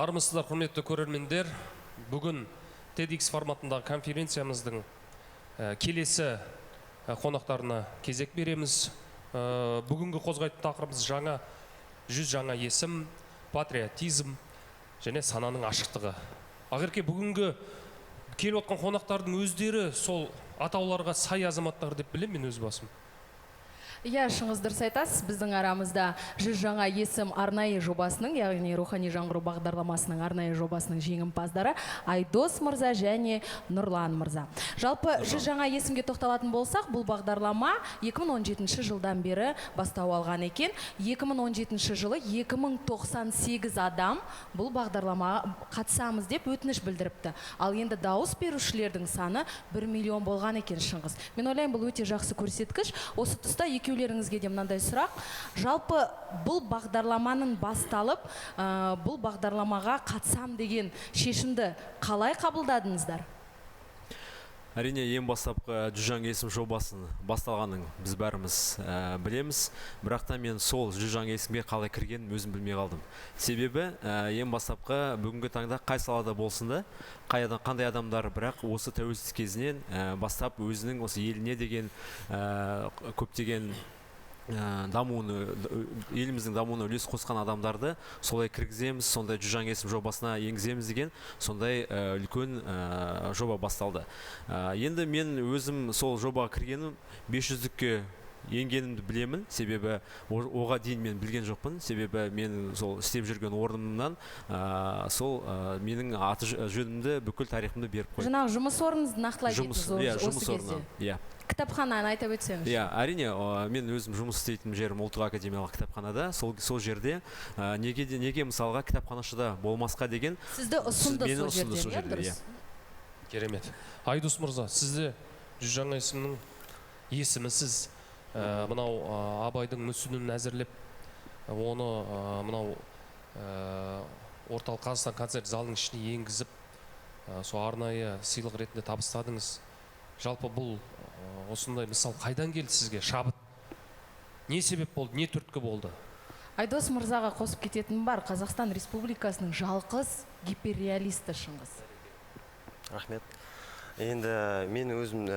Армысыздар, құрметті көрермендер. Бүгін TEDx форматындағы конференциямыздың келесі қонақтарына кезек береміз. Бүгінгі қозғайтын тақырыбымыз жаңа есім, патриотизм және сананың ашықтығы. Ақерке, бүгінгі келіп отқан қонақтардың өздері сол атауларға сай азаматтар деп білем мен өз басым. Иә, шыңыз дұрыс айтасыз. Біздің арамызда 100 жаңа есім арнайы жобасының, яғни рухани жаңғыру бағдарламасының арнайы жобасының жеңімпаздары Айдос мырза және Нұрлан мырза. Жалпы 100 жаңа есімге тоқталатын болсақ, бұл бағдарлама 2017 жылдан бері бастау алған екен. 2017 жылы 2098 адам бұл бағдарламаға қатысамыз деп өтініш білдіріпті. Ал енді дауыс берушілердің саны 1 миллион болған екен, шыңыз. Мен ойлаймын, бұл өте жақсы көрсеткіш. Осы тұста екеулеріңізге де мынандай сұрақ. Жалпы бұл бағдарламаның басталып, бұл бағдарламаға қатысам деген шешімді қалай қабылдадыңыздар? Әрине, ең бастапқы 100 жаңа есім жобасын басталғанын біз бәріміз білеміз. Бірақ та мен сол 100 жаңа есімге қалай кіргенін өзім білмей қалдым. Себебі ең бастапқы бүгінгі таңда қай салада болсын да, қандай адамдар бірақ осы тәуелсіз кезінен бастап өзінің осы еліне деген көптеген еліміздің дамуына үлес қосқан адамдарды солай кіргіземіз, сондай 100 жаңа есім жобасына енгіземіз деген сондай үлкен жоба басталды. Енді мен өзім сол жобаға кіргенім 500-ке енгенімді білемін, себебі оға дейін мен білген жоқпын, себебі мен сол істеп жүрген орнымнан сол менің аты жөнімді, бүкіл тарихымды беріп қойды. Жаңағы жұмыс орныңызды нақтылай кетіңіз осы кезде. Кітапхананы айтып өтсеңіз. Иә, әрине, мен өзім жұмыс істейтін жерім ұлттық академиялық кітапханада, сол жерде неге мысалға кітапханашыда болмасқа деген сізді ұсынды сол жерде. Керемет. Айдос мырза, сізде 100 жаңа есімнің есімісіз, мынау Абайдың мүсінін әзірлеп, оны мынау орталық Қазақстан концерт залының ішіне енгізіп, сол арнайы сыйлық ретінде табыстадыңыз. Жалпы бұл осындай мысал қайдан келді сізге? Шабыт не себеп болды, не түрткі болды? Айдос мырзаға қосып кететін бар. Қазақстан Республикасының жалғыз гиперреалисті, шыңыз. Рахмет. Енді мен өзім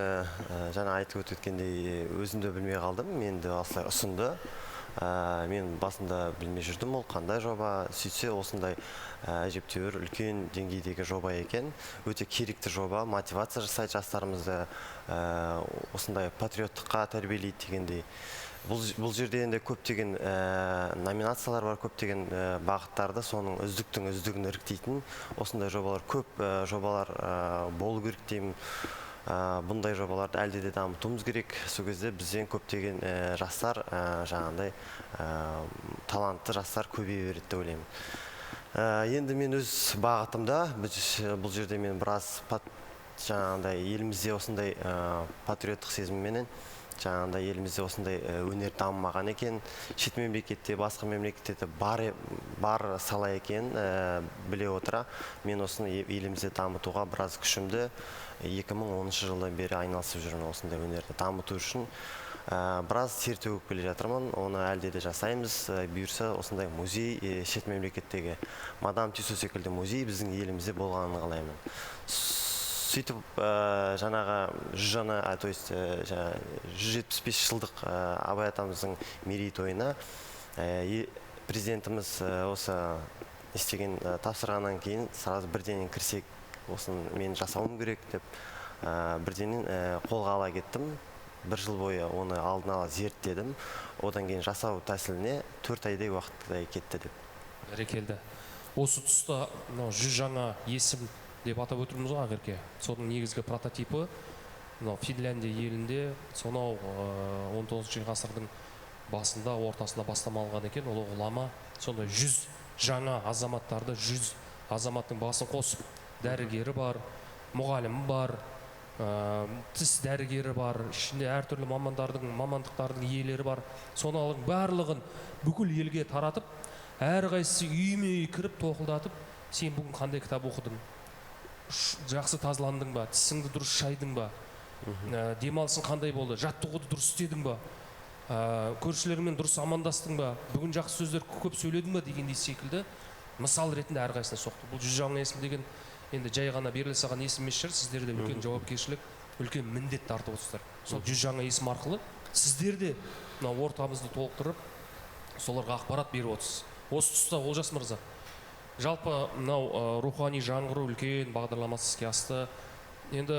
жаңа айтып өткендей өзімді білмей қалдым. Менді осылай ұсынды. Мен басында білмей жүрдім, ол қандай жоба, сөйтсе осындай әжептәуір үлкен деңгейдегі жоба екен. Өте керекті жоба, мотивация жасайды жастарымызды, осындай патриоттыққа тәрбиелейді дегендей. Бұл жерде енді көптеген номинациялар бар, көптеген бағыттарды, соның үздіктің үздігін іріктейтін осындай жобалар, көп жобалар болу керек деймін. Бұндай жобаларды әлде де дамытуымыз керек. Сол кезде бізден көптеген жастар, жаңағындай талантты жастар көбейе береді деп ойлаймын. Енді мен өз бағытымда, бұл жерде мен біраз жаңағындай елімізде осындай патриоттық сезімменен, жаңағындай елімізде осындай өнер дамымаған екен, шет мемлекетте, басқа мемлекетте бар сала екен біле отыра, мен осыны елімізде дамытуға біраз күшімді 2010 жылдан бері айналысып жүрмін осындай өнерді дамыту үшін. Біраз тер төгіп келе жатырмын, оны әлде де жасаймыз. Бұйырса осындай музей, шет мемлекеттегі Мадам Тюссо секілді музей біздің елімізде болғанын қалаймын. Сөйтіп жаңағы 175 жылдық Абай атамыздың мерейтойына президентіміз осы істеген тапсырғаннан кейін сразу бірден кірсек, осын мен жасауым керек деп бірден қолға ала кеттім. 1 жыл бойы оны алдын ала зерттедім. Одан кейін жасау тәсіліне 4 айдай уақыттай кетті деп. Бәрекелді. Осы тұста 100 жаңа есім деп атап өтірміз ғой, Ақерке. Соның негізгі прототипі Финляндия елінде сонау 19 ғасырдың басында, ортасында бастама алған екен. Ол ғұлама сондай 100 жаңа азаматтарды, 100 азаматтың басын қосып, дәрігері бар, мұғалімі бар, тіс дәрігері бар, ішінде әртүрлі мамандықтардың иелері бар. Соның барлығын бүкіл елге таратып, әрқайсысы үйіме кіріп тоқылдатып, сен бүгін қандай кітап оқыдың? Жақсы тазаландың ба? Тісіңді дұрыс шайдың ба? Демалысың қандай болды? Жаттығуды дұрыс істедің ба? Көршілеріңмен дұрыс амандастың ба? Бүгін жақсы сөздер көп сөйледің ба? Дегендей секілді мысал ретінде әрқайсысына соқты. Бұл 100 жаңа есім деген енді жай ғана беріле салған есім емес шығар, сіздерде үлкен жауапкершілік, үлкен міндет тартып отырсыздар. Сол 100 жаңа есім арқылы сіздер де мына ортамызды толықтырып, соларға ақпарат беріп отырсыз. Осы тұста Олжас мырза, жалпы мынау рухани жаңғыру үлкен бағдарламасы іске асты. Енді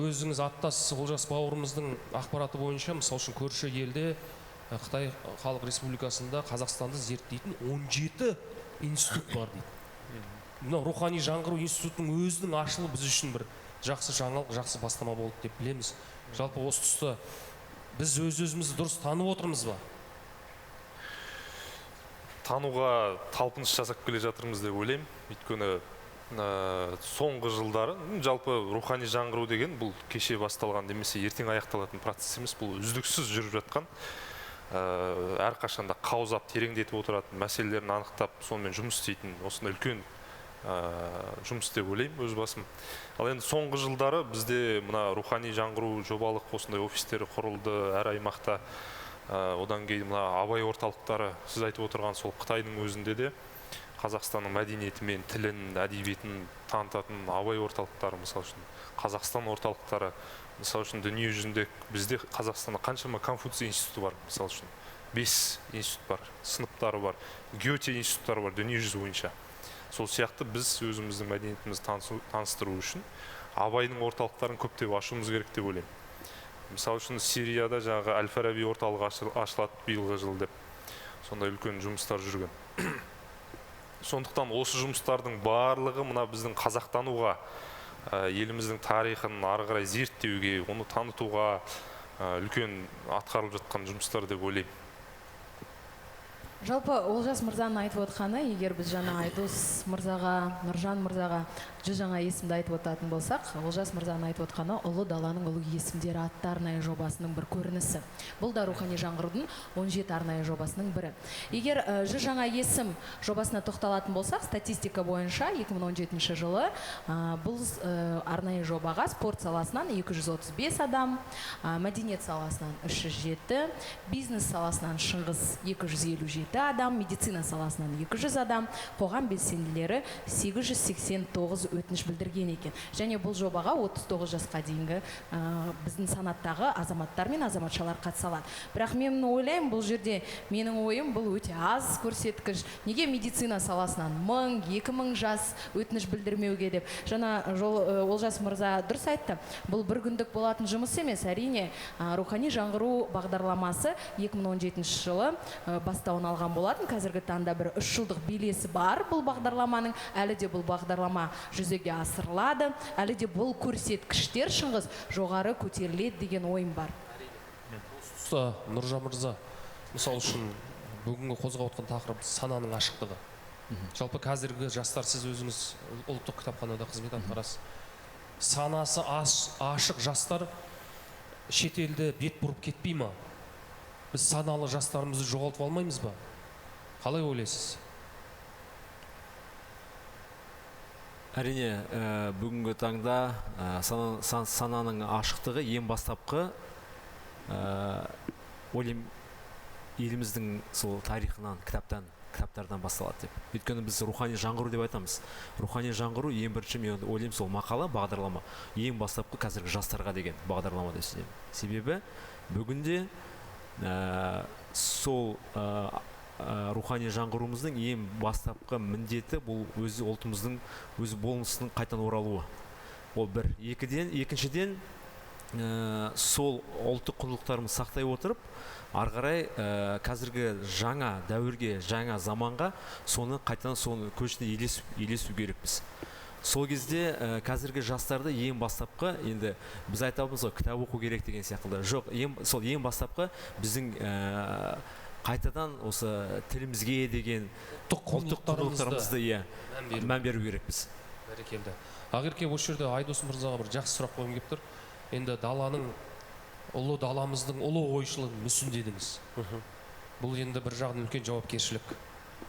өзіңіз аттас Олжас бауырымыздың ақпараты бойынша, мысалы үшін көрші елде Қытай Халық Республикасында Қазақстанды зерттейтін 17 институт бар дейді. Мынау рухани жаңғыру институтының өзінің ашылуы біз үшін бір жақсы жаңалық, жақсы бастама болды деп білеміз. Жалпы осы тұста біз өз-өзімізді дұрыс танып отырмыз ба? Тануға талпыныс жасап келе жатырмыз деп ойлаймын. Өйткені соңғы жылдары жалпы рухани жаңғыру деген бұл кеше басталған немесе ертең аяқталатын процесс емес, бұл үздіксіз жүріп жатқан, әрқашанда қаузап тереңдетіп отыратын мәселелерін анықтап сонымен жұмыс істейтін осындай үлкен жұмыс деп ойлаймын өз басым. Ал енді соңғы жылдары бізде мына рухани жаңғыру жобалық осындай офистері құрылды әр аймақта. Одан кейін мына абай орталықтары, сіз айтып отырған сол Қытайдың өзінде де Қазақстанның мәдениеті мен тілін, әдебиетін танытатын абай орталықтары, мысалы үшін Қазақстан орталықтары, мысалы үшін дүние жүзінде бізде Қазақстанда қаншама Конфуций институты бар, мысалы үшін 5 институт бар, сыныптары бар, Гёте институттары бар дүние жүзі бойынша. Сол сияқты біз өзіміздің мәдениетімізді таныстыру үшін абайдың орталықтарын көптеп ашуымыз керек деп ойлаймын. Мысалы үшін Сирияда жаңағы Әл-Фараби орталығы ашылады биылғы жылы деп, сондай үлкен жұмыстар жүрген. Сондықтан осы жұмыстардың барлығы мына біздің қазақтануға, еліміздің тарихын ары қарай зерттеуге, оны танытуға үлкен атқарылып жатқан жұмыстар деп ойлаймын. Жалпы Олжас мырзаның айтып отқаны, егер біз жаңа Айдос мырзаға, Нұржан мырзаға 100 жаңа есімді айтып отатын болсақ, Олжас мырзаның айтып отқаны ұлы даланың ұлы есімдері атты арнайы жобасының бір көрінісі. Бұл да рухани жаңғырудың 17 арнайы жобасының бірі. Егер 100 жаңа есім жобасына тоқталатын болсақ, статистика бойынша 2017 жылы бұл арнайы жобаға спорт саласынан 235 адам, мәдениет саласынан 307, бизнес саласынан Шыңғыс 257 адам, медицина саласынан 200 адам, қоғам белсенділері 889 өтініш білдірген екен. Және бұл жобаға 39 жасқа дейінгі біздің санаттағы азаматтар мен азаматшалар қатысалады. Бірақ мен ойлаймын, бұл жерде менің ойым бұл өте аз көрсеткіш. Неге медицина саласынан 1000-2000 жас өтініш білдірмеуге деп. Жаңа Олжас мырза дұрыс айтты. Бұл бір күндік болатын жұмыс емес. Әрине, рухани жаңғыру бағдарламасы 2017 жылы бастауын алған болатын. Қазіргі таңда бір 3 жылдық белесі бар бұл бағдарламаның. Әлі де бұл бағдарлама жүзеге асырылады. Әлі де бұл көрсеткіштер Шыңғыс жоғары көтеріледі деген ойым бар. Нұржан мырза, мысалы үшін бүгінгі қозғап отқан тақырып сананың ашықтығы. Жалпы қазіргі жастар, сіз өзіңіз ұлттық кітапханада қызмет атқарасыз. Санасы ашық жастар шетелді бет бұрып кетпей ма? Біз саналы жастарымызды жоғалтып алмаймыз ба? Қалай ойлайсыз? Әрине, бүгінгі таңда сананың ашықтығы ең бастапқы ойлаймын еліміздің сол тарихынан, кітаптардан басталады деп. Өйткені біз рухани жаңғыру деп айтамыз. Рухани жаңғыру ең бірінші, мен ойлаймын, сол мақала, бағдарлама ең бастапқы қазіргі жастарға деген бағдарлама деп сеземін. Себебі бүгінде сол рухани жаңғыруымыздың ең бастапқы міндеті бұл өзі ұлтымыздың өз болмысының қайтадан оралуы. Ол бір. Екіншіден, сол ұлттық құндылықтарымызды сақтай отырып, ары қарай қазіргі жаңа дәуірге, жаңа заманға соны қайтадан көшіне елесу керекпіз. Сол кезде қазіргі жастарды ең бастапқы, енді біз айтамыз ғой, кітап оқу керек деген сияқты. Жоқ, сол ең бастапқы біздің қайтадан осы тілімізге деген ұлттық құндылықтарымызды мән беру керекпіз. Бәрекелді. Ақерке, осы жерде Айдос мырзаға бір жақсы сұрақ қойым келіп тұр. Енді ұлы даламыздың ұлы ойшылын мүсін дедіңіз. Бұл енді бір жағынан үлкен жауапкершілік.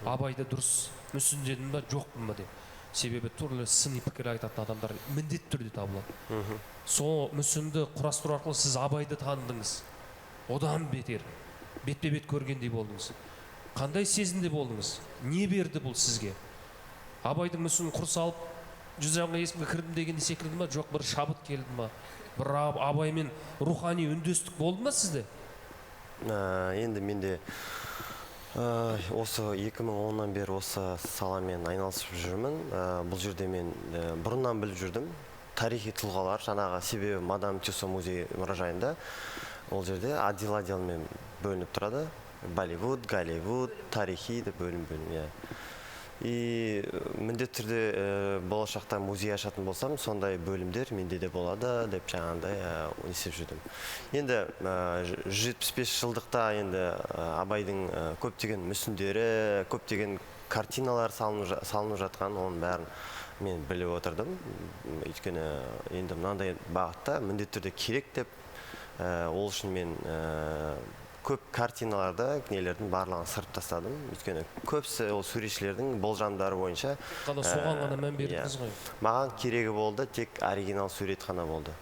Абайды дұрыс мүсін дедім ба, жоқпын ба деп. Себебі түрлі сыни пікір айтатын адамдар міндетті түрде табылады. Сол мүсінді құрастыру арқылы сіз Абайды таныдыңыз. Одан бетер, бетпе-бет көргендей болдыңыз. Қандай сезімде болдыңыз? Не берді бұл сізге? абайдың мүсінін құр салып жүз жаңа есімге кірдім дегенде секілді ма, жоқ бір шабыт келді ма, бір абаймен рухани үндестік болды ма сізде? Енді менде осы 2010-нан бері осы саламен айналысып жүрмін. Бұл жерде мен бұрыннан біліп жүрдім. Тарихи тұлғалар, жаңағы себебі Мадам Тюссо музей мұражайында ол жерде отдел-отделмен бөлініп тұрады. Болливуд, Голливуд, тарихи деп бөлім. И міндетті түрде болашақта музей ашатын болсам, сондай бөлімдер менде де болады деп жаңағындай есеп жүрдім. Енді 175 жылдықта енді абайдың көптеген мүсіндері, көптеген картиналар салынып жатқан, оның бәрін мен біліп отырдым. Өйткені енді мынандай бағытта міндетті түрде керек деп, ол үшін мен көп картиналарды, нелердің барлығын сырып тастадым. Өйткені көпсі ол суретшілердің болжамдары бойынша Қана соған ғана мән бердіңіз ғой. маған керегі болды, тек оригинал сурет қана болды.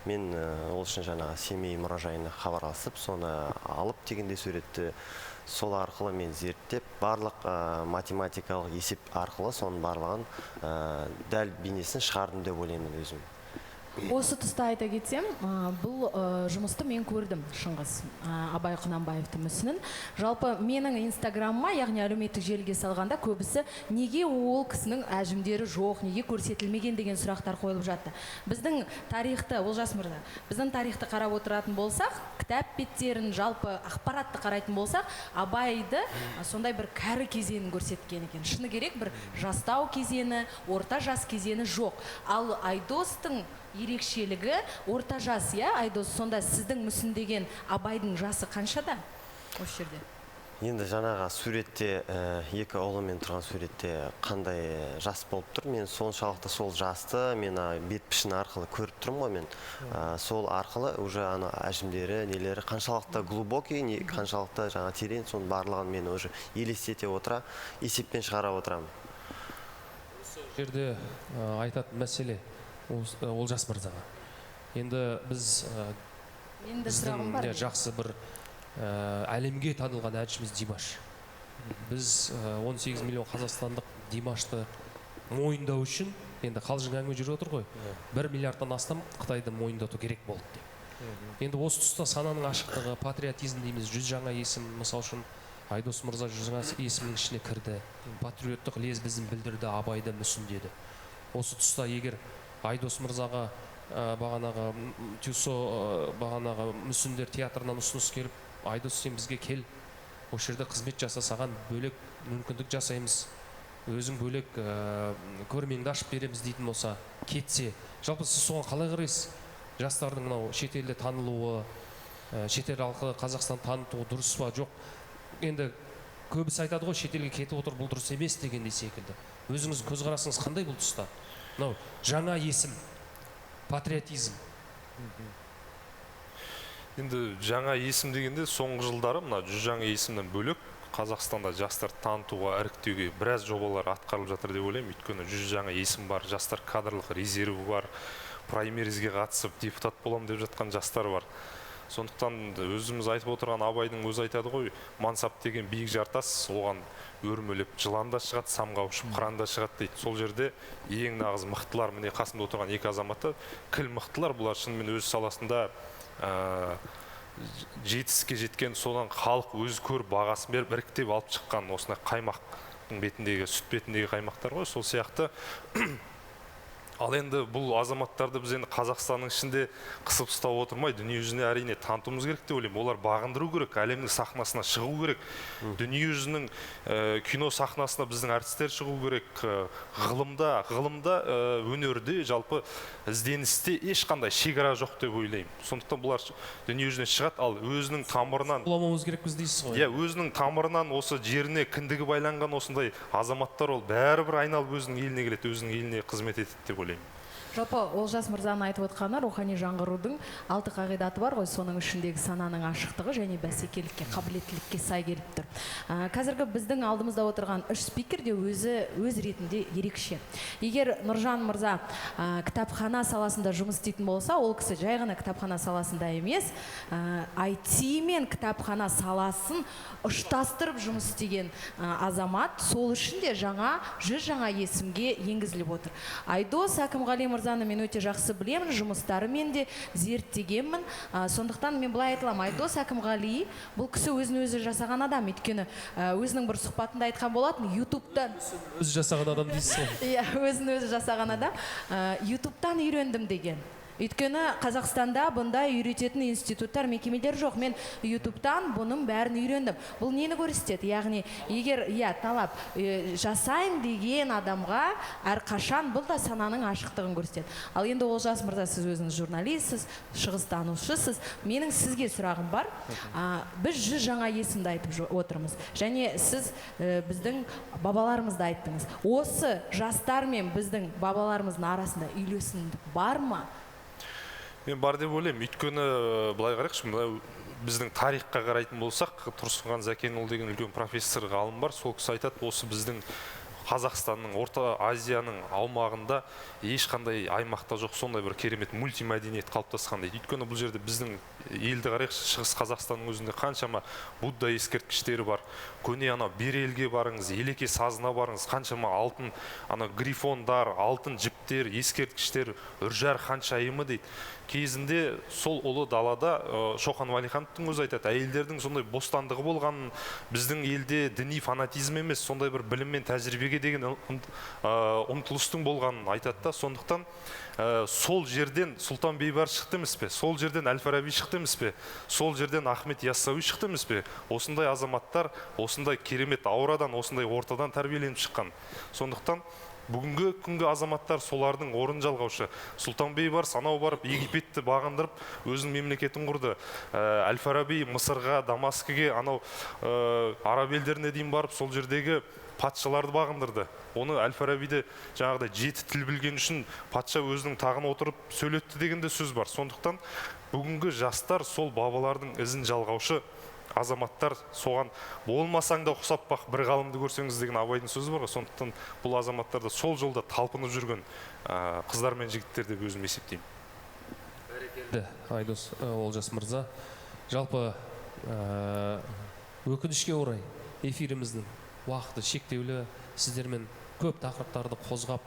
Мен ол үшін жаңағы Семей мұражайына хабарласып, соны алып дегенде суретті сол арқылы мен зерттеп, барлық математикалық есеп арқылы соның барлығын дәл бейнесін шығардым деп ойлаймын өзім. Осы тұста айта кетсем, бұл жұмысты мен көрдім, Шыңғыс Абай Құнанбаевтың мүсінін. Жалпы менің инстаграмыма, яғни әлеуметтік желіге салғанда көбісі неге ол кісінің әжімдері жоқ, неге көрсетілмеген деген сұрақтар қойылып жатты. Біздің тарихты, Олжас мырза, біздің тарихты қарап отыратын болсақ, кітап беттерін, жалпы ақпаратты қарайтын болсақ, Абайды сондай бір кәрі кезеңін көрсеткен екен. Шыны керек, бір жастау кезеңі, орта жас кезеңі жоқ. Ал Айдостың ерекшелігі орта жас, Айдос, сонда сіздің мүсіндеген Абайдың жасы қаншада осы жерде? Енді жаңаға суретте, екі ұлымен тұрған суретте қандай жас болып тұр. Мен соншалықты сол жасты мен бет пішіні арқылы көріп тұрмын ғой мен. Сол арқылы уже әжімдері, нелері қаншалықты глубокий, қаншалықты жаңа терең, соның барлығын мен уже елестете отыра, есеппен шығара отырамын. Жерде айтатын мәселе Олжас мырзаға. Енді біз біздің жақсы бір әлемге танылған әншіміз Димаш. Біз 18 миллион қазақстандық Димашты мойындау үшін, енді қалжың әңгіме жүріп отыр ғой, 1 миллиардтан астам Қытайды мойындату керек болды деп. Енді осы тұста сананың ашықтығы, патриотизм дейміз, 100 жаңа есім, мысал үшін Айдос мырза 100 жаңа есімнің ішіне кірді, патриоттық лебізін білдірді, Абайды мүсіндеді. Осы тұста егер Айдос мырзаға бағанағы Тюссо бағанағы мүсіндер театрынан ұсыныс келіп, Айдос сен бізге кел, осы жерде қызмет жасасаған бөлек мүмкіндік жасаймыз, өзің бөлек көрмеңді ашып береміз дейтін болса, кетсе, жалпы сіз соған қалай қарайсыз? Жастардың мынау шетелде танылуы, шетел арқылы Қазақстан танытуы дұрыс па, жоқ? Енді көбісі айтады ғой, шетелге кетіп отыр, бұл дұрыс емес дегендей секілді. Өзіңіз көзқарасыңыз қандай бұл тұста? Мынау жаңа есім, патриотизм. Енді жаңа есім дегенде соңғы жылдары мына 100 жаңа есімнен бөлек Қазақстанда жастар танытуға, іріктеуге біраз жобалар атқарылып жатыр деп ойлаймын. Өйткені 100 жаңа есім бар, жастар кадрлық резерві бар, праймеризге қатысып депутат болам деп жатқан жастар бар. Сондықтан өзіміз айтып отырған Абайдың өзі айтады ғой, мансап деген биік жартас, оған өрмелеп жылан да шығады, самға ұшып қыран да шығады дейді. Сол жерде ең нағыз мықтылар, міне қасымда отырған екі азаматы кіл мықтылар, бұлар шынымен өз саласында жетістікке жеткен, содан халық өзі көріп бағасын беріп іріктеп алып шыққан осындай қаймақтың бетіндегі, сүт бетіндегі қаймақтар ғой, сол сияқты. Ал енді бұл азаматтарды біз енді Қазақстанның ішінде қысып ұстап отырмай, дүние жүзіне әрине танытуымыз керек деп ойлаймын. Олар бағындыру керек, әлемнің сахнасына шығу керек. Дүние жүзінің кино сахнасына біздің әртістер шығу керек. Ғылымда, өнерде, жалпы ізденісте ешқандай шекара жоқ деп ойлаймын. Сондықтан бұлар дүние жүзіне шығады, ал өзінің тамырынан Құламауымыз керекпіз дейсіз ғой. Өзінің тамырынан осы жеріне кіндігі байланған осындай азаматтар ол бәрібір айналып өзінің еліне келеді, өзінің еліне қызмет етеді деп ойлаймын. Жалпы Олжас мырзаның айтып отқаны рухани жаңғырудың 6 қағидаты бар ғой, соның ішіндегі сананың ашықтығы және бәсекелікке, қабілеттілікке сай келіп тұр. Қазіргі біздің алдымызда отырған 3 спикер де өз ретінде ерекше. Егер Нұржан мырза кітапхана саласында жұмыс істейтін болса, ол кісі жай ғана кітапхана саласында емес, IT мен кітапхана саласын ұштастырып жұмыс істеген азамат, сол үшін де жүз жаңа есімге енгізіліп отыр. Айдос Әкімғали мырзаны мен өте жақсы білемін, жұмыстарымен де зерттегенмін. Сондықтан мен былай айтылам, Айдос Әкімғали бұл кісі өзін-өзі жасаған адам. Өйткені өзінің бір сұхбатында айтқан болатын, YouTube-тан Өзі жасаған адам дейсіз ғой. Иә, өзін-өзі жасаған адам. YouTube-тан үйрендім деген. Өйткені Қазақстанда бұндай үйрететін институттар, мекемелер жоқ. Мен YouTube-тан бұның бәрін үйрендім. Бұл нені көрсетеді? Яғни, егер талап жасайын деген адамға әрқашан бұл да сананың ашықтығын көрсетеді. Ал енді Олжас мырза, сіз өзіңіз журналистсіз, шығыстанушысыз. Менің сізге сұрағым бар. Біз 100 жаңа есімді айтып отырмыз. Және сіз біздің бабаларымызды айттыңыз. Осы жастар мен біздің бабаларымыздың арасында үйлесімдік бар ма? Мен бар деп ойлаймын. Өйткені былай қарайықшы, біздің тарихқа қарайтын болсақ, Тұрсынхан Зәкенұлы деген үлкен профессор ғалым бар. Сол кісі айтады, осы біздің Қазақстанның, Орта Азияның аумағында ешқандай аймақта жоқ сондай бір керемет мультимәдениет қалыптасқан дейді. Өйткені бұл жерде біздің елді қарайықшы, Шығыс Қазақстанның өзінде қаншама Будда ескерткіштері бар. Көне Берелге барыңыз, Елеке сазына барыңыз, қаншама алтын грифондар, алтын жіптер, ескерткіштер, Үржар ханшайымы дейді. Кезінде сол ұлы далада Шоқан Уәлихановтың өзі айтады, әйелдердің сондай бостандығы болғанын, біздің елде діни фанатизм емес, сондай бір білім мен тәжірибеге деген ұмтылыстың болғанын айтады да. Сондықтан сол жерден Сұлтан Бейбарыс шықты емес пе? Сол жерден Әл-Фараби шықты емес пе? Сол жерден Ахмет Яссауи шықты емес пе? Осындай азаматтар, осындай керемет аурадан, осындай ортадан тәрбиеленіп шыққан. Сондықтан бүгінгі күнгі азаматтар солардың орын жалғаушы. Сұлтан Бейбарыс анау барып Египетті бағындырып, өзінің мемлекетін құрды. Әл-Фараби Мысырға, Дамаскіге, анау араб елдеріне дейін барып, сол жердегі патшаларды бағындырды. Оны Әл-Фарабиде жаңағыдай 7 тіл білген үшін патша өзінің тағына отырып сөйлетті деген де сөз бар. Сондықтан бүгінгі жастар сол бабалардың ізін жалғаушы азаматтар, соған болмасаң да ұқсап бақ, бір ғалымды көрсеңіз деген Абайдың сөзі бар ғой. Сондықтан бұл азаматтарда сол жолда талпынып жүрген қыздар мен жігіттер деп өзім есептеймін. Бәрекелді, Айдос Олжас мырза. Жалпы өкінішке орай эфиріміздің уақыты шектеулі, сіздермен көп тақырыптарды қозғап,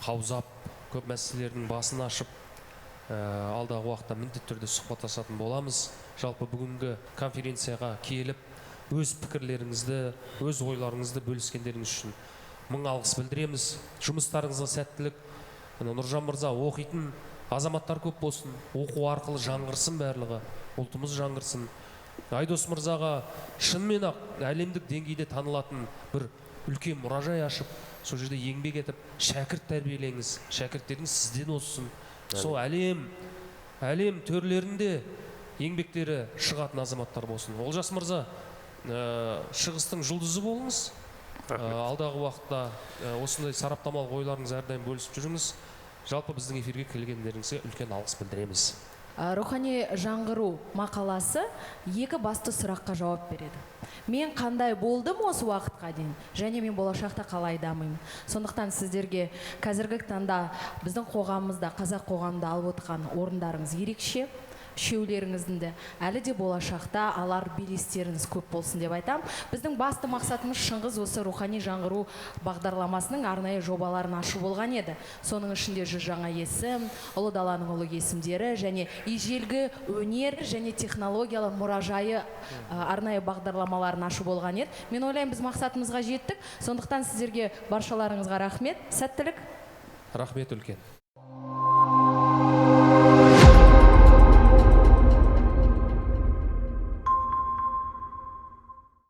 қаузап, көп мәселелердің басын ашып, алдағы уақытта міндетті түрде сұхбаттасатын боламыз. Жалпы бүгінгі конференцияға келіп, өз пікірлеріңізді, өз ойларыңызды бөліскендеріңіз үшін мың алғыс білдіреміз. Жұмыстарыңызға сәттілік. Нұржан мырза, оқитын азаматтар көп болсын, оқу арқылы жаңғырсын барлығы, ұлтымыз жаңғырсын. Айдос мырзаға шынымен ақ әлемдік деңгейде танылатын бір үлкен мұражай ашып, сол жерде еңбек етіп, шәкірт тәрбиелеңіз, шәкірттеріңіз сізден оссын. Сол әлем төрлерінде еңбектері шығатын азаматтар болсын. Олжас мырза, шығыстың жұлдызы болыңыз. Алдағы уақытта осындай сараптамалық ойларыңыз әрдайым бөлісіп жүріңіз. Жалпы біздің эфирге келгендеріңізге үлкен алғыс білдіреміз. Рухани жаңғыру мақаласы 2 басты сұраққа жауап береді. Мен қандай болдым осы уақытқа дейін, және мен болашақта қалай дамимын. Сондықтан сіздерге қазіргі таңда біздің қоғамымызда, қазақ қоғамында алып отырған орындарыңыз ерекше. Үшеулеріңіздің де әлі де болашақта алар белестеріңіз көп болсын деп айтам. Біздің басты мақсатымыз Шыңғыз осы рухани жаңғыру бағдарламасының арнайы жобаларын ашу болған еді. Соның ішінде 100 жаңа есім, ұлы даланың ұлы есімдері және ежелгі өнер және технологиялар мұражайы арнайы бағдарламаларын ашу болған еді. Мен ойлаймын, біз мақсатымызға жеттік. Сондықтан сіздерге баршаларыңызға рахмет, сәттілік. Рахмет үлкен.